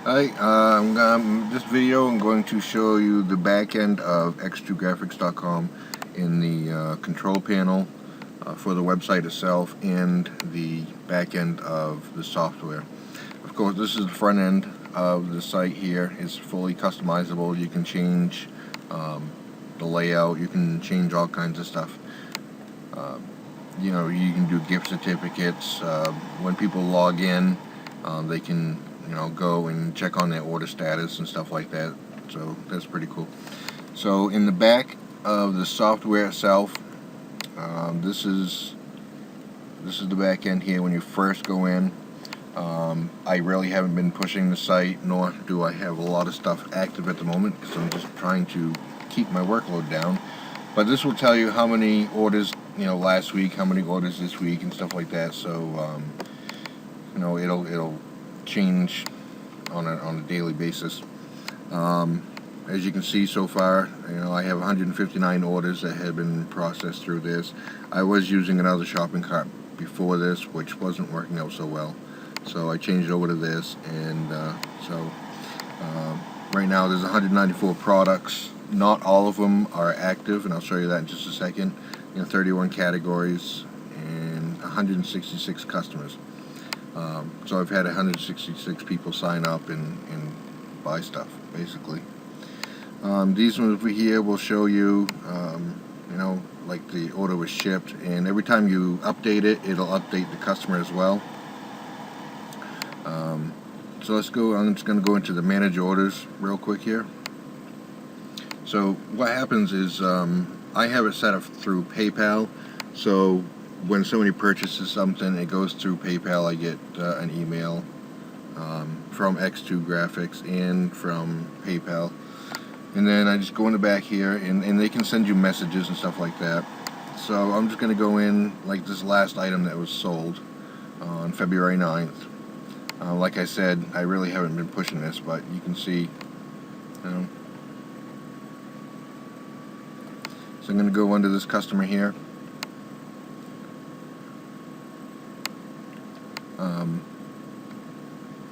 Hi, this video I'm going to show you the back end of x2graphics.com in the control panel for the website itself and the back end of the software. Of course, this is the front end of the site here. It's fully customizable. You can change the layout, you can change all kinds of stuff. You know, you can do gift certificates. When people log in, they can go and check on their order status and stuff like that. So that's pretty cool. So in the back of the software itself, this is the back end here when you first go in. I really haven't been pushing the site, nor do I have a lot of stuff active at the moment because I'm just trying to keep my workload down. But this will tell you how many orders last week, how many orders this week, and stuff like that. So it'll change on a daily basis. As you can see so far, I have 159 orders that have been processed through this. I was using another shopping cart before this, which wasn't working out so well, so I changed over to this, and right now there's 194 products. Not all of them are active, and I'll show you that in just a second. 31 categories and 166 customers. So I've had 166 people sign up and buy stuff, basically. These ones over here will show you, like the order was shipped, and every time you update it, it'll update the customer as well. So let's go. I'm just going to go into the manage orders real quick here. So what happens is I have it set up through PayPal. So when somebody purchases something, it goes through PayPal. I get an email from X2 Graphics and from PayPal, and then I just go in the back here, and they can send you messages and stuff like that. So I'm just going to go in, like this last item that was sold on February 9th. Like I said, I really haven't been pushing this, but you can see. So I'm going to go under this customer here.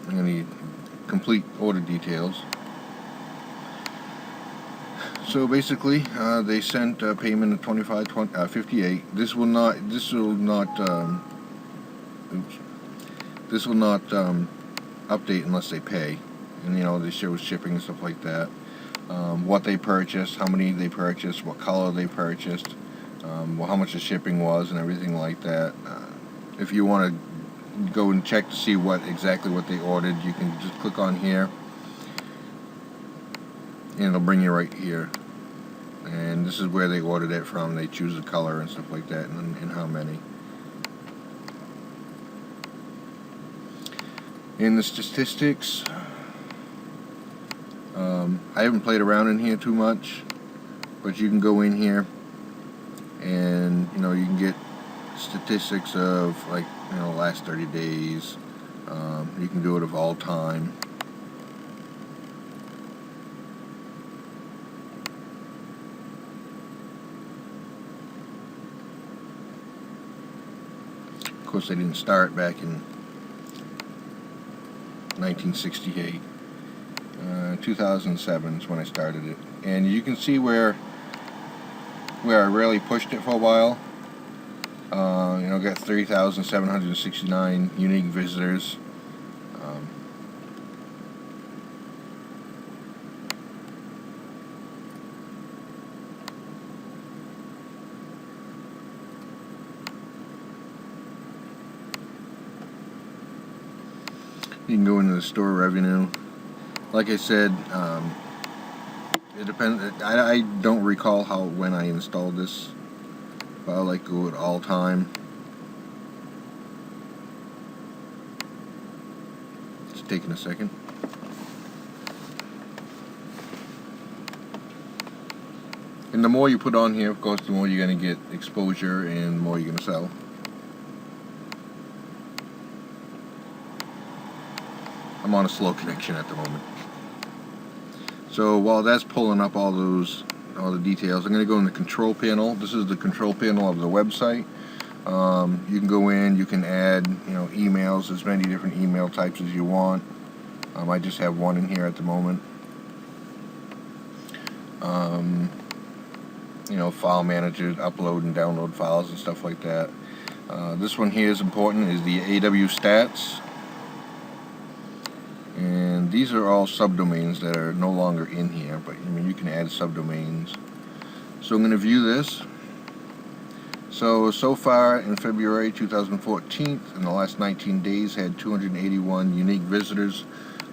I'm going to need complete order details. So basically, they sent a payment of $25.58. This will not update unless they pay, and they show shipping and stuff like that. What they purchased, how many they purchased, what color they purchased, how much the shipping was, and everything like that. If you want to go and check to see exactly what they ordered, you can just click on here, and it'll bring you right here. And this is where they ordered it from. They choose the color and stuff like that, and how many. In the statistics, I haven't played around in here too much, but you can go in here and you can get statistics of last 30 days. You can do it of all time. Of course, they didn't start back in 1968. 2007 is when I started it, and you can see where I really pushed it for a while. Got 3,769 unique visitors. You can go into the store revenue. Like I said, it depends. I don't recall when I installed this, but I like to go at all time. It's taking a second. And the more you put on here, of course, the more you're going to get exposure and the more you're going to sell. I'm on a slow connection at the moment. So while that's pulling up all the details, I'm going to go in the control panel. This is the control panel of the website. You can go in, you can add emails, as many different email types as you want. I just have one in here at the moment. You know, file manager, upload and download files and stuff like that. This one here is important, is the AW Stats. And these are all subdomains that are no longer in here, but I mean, you can add subdomains. So I'm going to view this. So far in February 2014, in the last 19 days, had 281 unique visitors,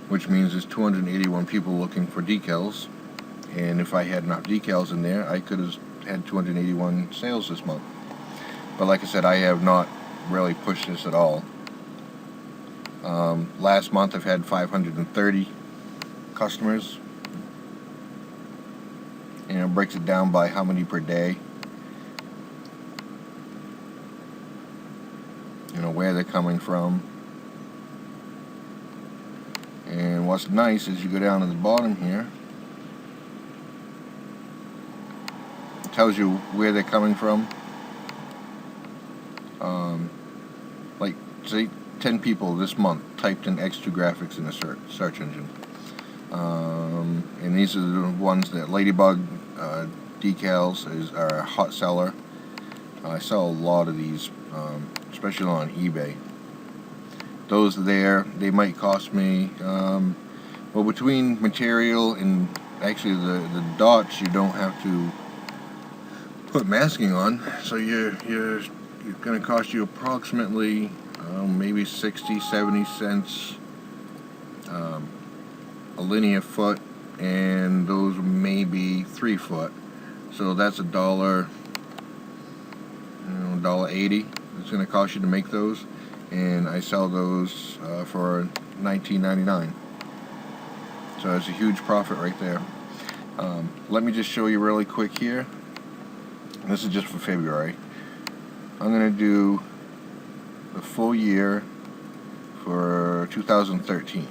which means there's 281 people looking for decals. And if I had enough decals in there, I could have had 281 sales this month. But like I said, I have not really pushed this at all. Last month I've had 530 customers. And it breaks it down by how many per day. You know, where they're coming from. And what's nice is you go down to the bottom here, it tells you where they're coming from. Like, say 10 people this month typed in X2 Graphics in the search engine. And these are the ones that Ladybug decals are a hot seller. I sell a lot of these, especially on eBay. Those there, they might cost me, well, between material and actually the dots, you don't have to put masking on, so you're going to cost you approximately maybe 60-70 cents a linear foot, and those may be 3 foot. So that's $1, $1.80. It's going to cost you to make those, and I sell those for $19.99. So it's a huge profit right there. Let me just show you really quick here. This is just for February. I'm going to do the full year for 2013.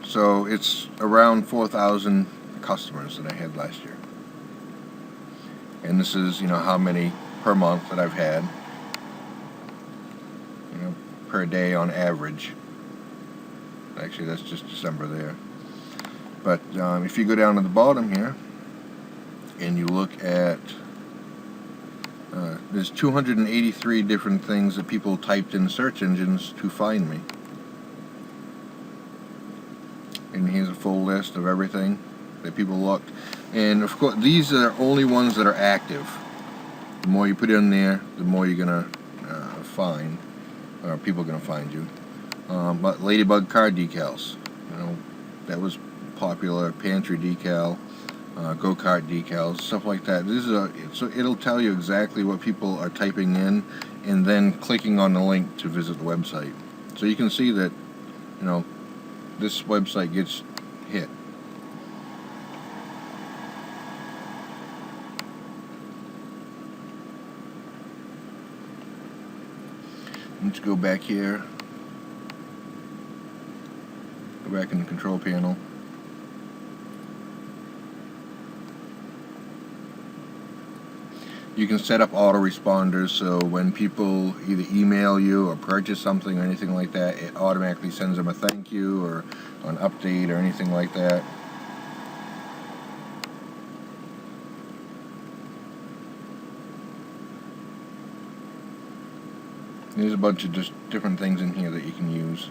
So it's around 4,000 customers that I had last year. And this is, you know, how many per month that I've had, you know, per day on average. Actually, that's just December there. But if you go down to the bottom here and you look at, there's 283 different things that people typed in search engines to find me. And here's a full list of everything that people looked. And of course, these are only ones that are active. The more you put in there, the more you're gonna find, or people are gonna find you. But Ladybug car decals, you know, that was popular. Pantry decal, go-kart decals, stuff like that. This is so it'll tell you exactly what people are typing in, and then clicking on the link to visit the website. So you can see that, you know, this website gets hit. Let's go back here. Go back in the control panel. You can set up autoresponders, so when people either email you or purchase something or anything like that, it automatically sends them a thank you or an update or anything like that. There's a bunch of just different things in here that you can use.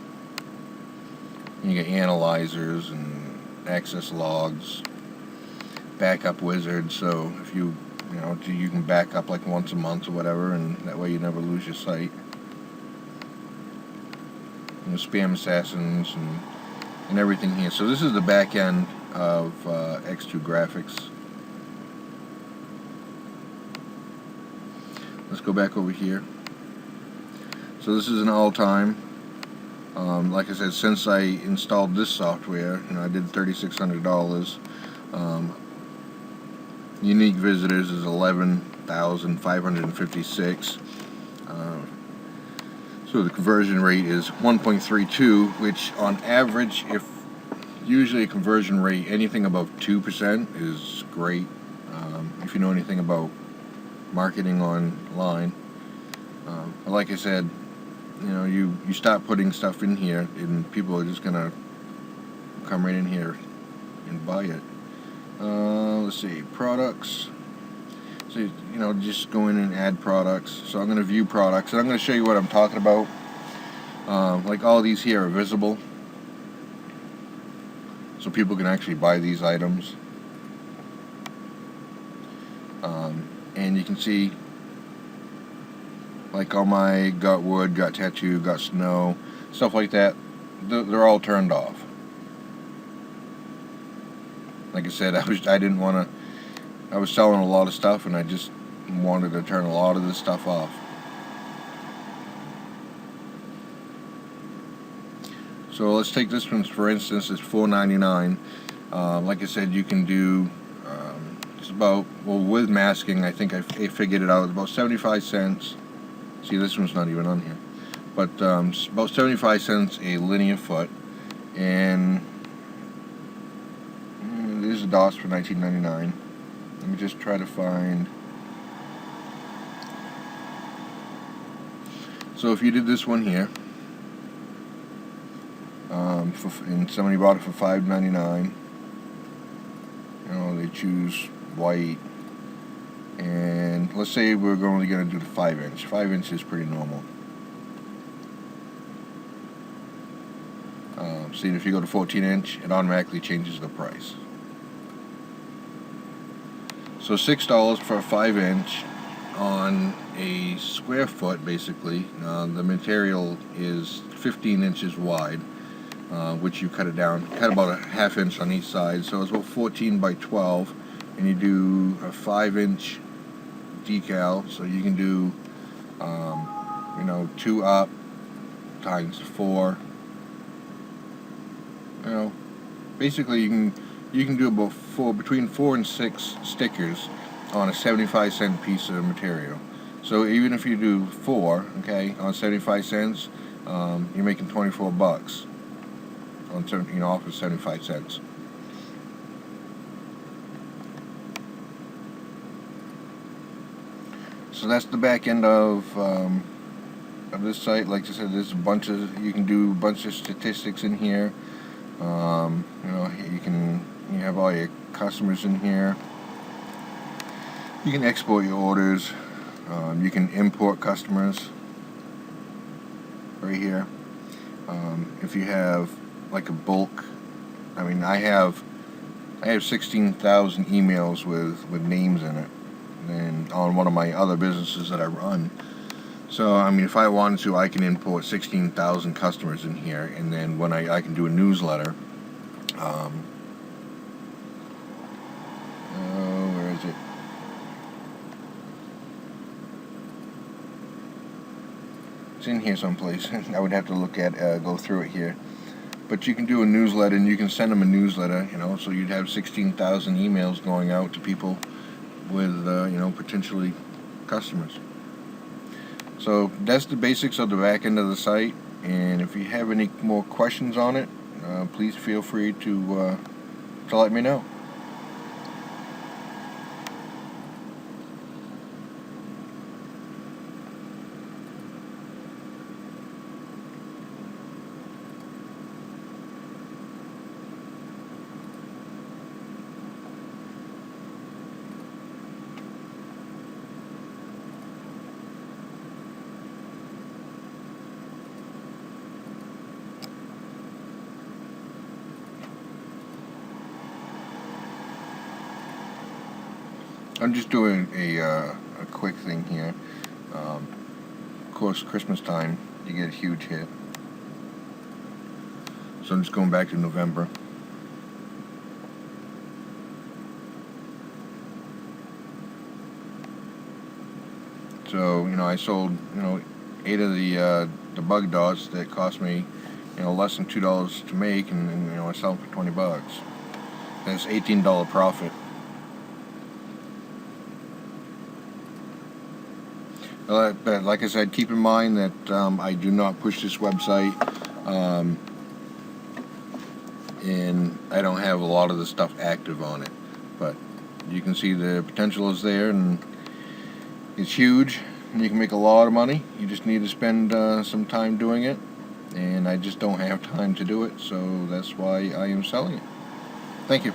You get analyzers and access logs, backup wizard, so if you know, you can back up like once a month or whatever, and that way you never lose your site. You know, spam assassins and everything here. So this is the back end of X2 Graphics. Let's go back over here. So this is an all-time. Like I said, since I installed this software, you know, I did $3,600. Unique visitors is 11,556. So the conversion rate is 1.32, which on average, if usually a conversion rate anything above 2% is great. If you know anything about marketing online, like I said, you know, you start putting stuff in here, and people are just gonna come right in here and buy it. Let's see, products. So, you know, just go in and add products. So I'm going to view products, and I'm going to show you what I'm talking about. Like all these here are visible, so people can actually buy these items. And you can see, like all my got wood, got tattoo, got snow, stuff like that, they're all turned off. Like I said, I didn't want to. I was selling a lot of stuff, and I just wanted to turn a lot of this stuff off. So let's take this one for instance. It's $4.99. Like I said, you can do it's about, well, with masking, I think I figured it out. It's about 75 cents. See, this one's not even on here, but it's about 75 cents a linear foot, and there's a DOS for $19.99. Let me just try to find. So if you did this one here, and somebody bought it for $5.99, you know, they choose white, and let's say we're only going to do the 5-inch. 5-inch is pretty normal. See, if you go to 14-inch, it automatically changes the price. So $6 for a 5-inch on a square foot, basically. The material is 15 inches wide, which you cut it down, cut about a ½ inch on each side, so it's about 14 by 12, and you do a 5-inch decal, so you can do, you know, 2 up times 4. You know, basically you can do about between 4 and 6 stickers on a 75-cent piece of material. So even if you do 4, okay, on 75 cents, you're making 24 bucks on, you know, off of 75 cents. So that's the back end of this site. Like I said, there's a bunch of, you can do a bunch of statistics in here. You know, you have all your customers in here. You can export your orders. You can import customers right here. If you have like a bulk, I mean, I have 16,000 emails with names in it, and on one of my other businesses that I run. So I mean, if I wanted to, I can import 16,000 customers in here, and then when I can do a newsletter. Where is it? It's in here someplace. I would have to look at, go through it here. But you can do a newsletter, and you can send them a newsletter, you know, so you'd have 16,000 emails going out to people with, you know, potentially customers. So that's the basics of the back end of the site, and if you have any more questions on it, please feel free to let me know. I'm just doing a quick thing here. Of course, Christmas time, you get a huge hit. So I'm just going back to November. So, you know, I sold, you know, 8 of the bug dots that cost me, you know, less than $2 to make, and you know, I sell them for 20 bucks. That's $18 profit. But like I said, keep in mind that I do not push this website, and I don't have a lot of the stuff active on it. But you can see the potential is there, and it's huge. You can make a lot of money. You just need to spend some time doing it, and I just don't have time to do it, so that's why I am selling it. Thank you.